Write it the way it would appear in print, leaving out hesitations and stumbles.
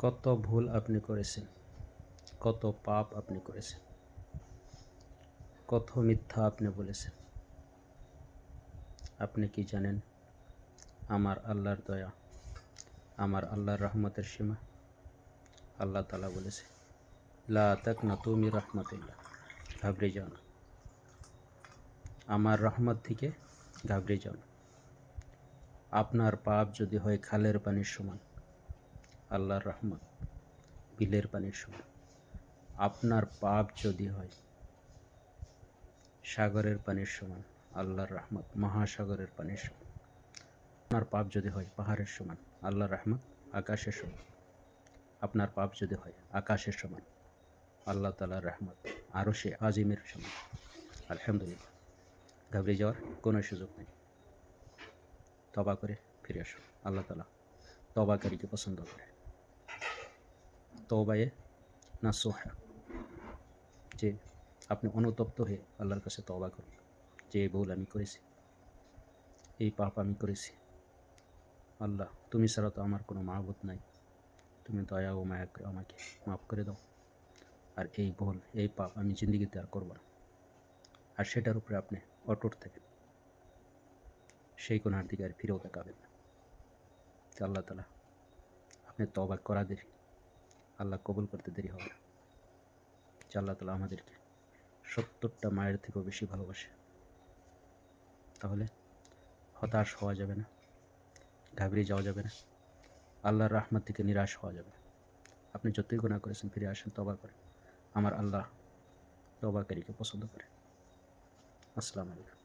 কত ভুল আপনি করেছেন, কত পাপ আপনি করেছেন, কত মিথ্যা আপনি বলেছেন। আপনি কি জানেন আমার আল্লাহর দয়া, আমার আল্লাহর রহমতের সীমা? আল্লাহ তাআলা বলেছে, লা তাকনাতু মির রাহমাতিল্লাহ, ঘাবড়ে যাও না, আমার রহমত থেকে ঘাবড়ে যাও না। আপনার পাপ যদি হয় খালের পানির সমান, আল্লাহর রহমত বিলের পানির সমান। আপনার পাপ যদি হয় সাগরের পানির সমান, আল্লাহর রহমত মহাসাগরের পানির সমান। আপনার পাপ যদি হয় পাহাড়ের সমান, আল্লাহর রহমত আকাশের সমান। আপনার পাপ যদি হয় আকাশের সমান, আল্লাহ তাআলার রহমত আরশে আজিমের সমান। আলহামদুলিল্লাহ, ঘাবড়ে যাওয়ার কোনো সুযোগ নেই। তওবা করে ফিরে আসুন। আল্লাহ তাআলা তওবাকারীকে পছন্দ করে। তওবায়ে নাসুহা, যে আপনি অনুতপ্ত হয়ে আল্লাহর কাছে তওবা করুন, যে এই ভুল আমি করেছি, এই পাপ আমি করেছি। আল্লাহ, তুমি ছাড়া তো আমার কোনো মাবুদ নাই, তুমি দয়া ও মায়া করে আমাকে মাফ করে দাও। আর এই ভুল, এই পাপ আমি জিন্দিগিতে আর করব না। আর সেটার উপরে আপনি অটুট থাকেন, সেই গুনার দিকে আর ফিরেও তাকাবেন না। আল্লাহ তাআলা আপনি তওবা করা দেরি, আল্লাহ কবুল করতে দেরি হবে না। আল্লাহ তাআলা আমাদেরকে ৭০টা মায়ের থেকেও বেশি ভালোবাসে। তাহলে হতাশ হওয়া যাবে না, ঘাবড়ে যাওয়া যাবে না, আল্লাহর রহমত থেকে নিরাশ হওয়া যাবে না। আপনি যতই গুনাহ করেছেন ফিরে আসেন, তওবা করেন। আমার আল্লাহ তওবাকারীকে পছন্দ করে। আসসালামু আলাইকুম।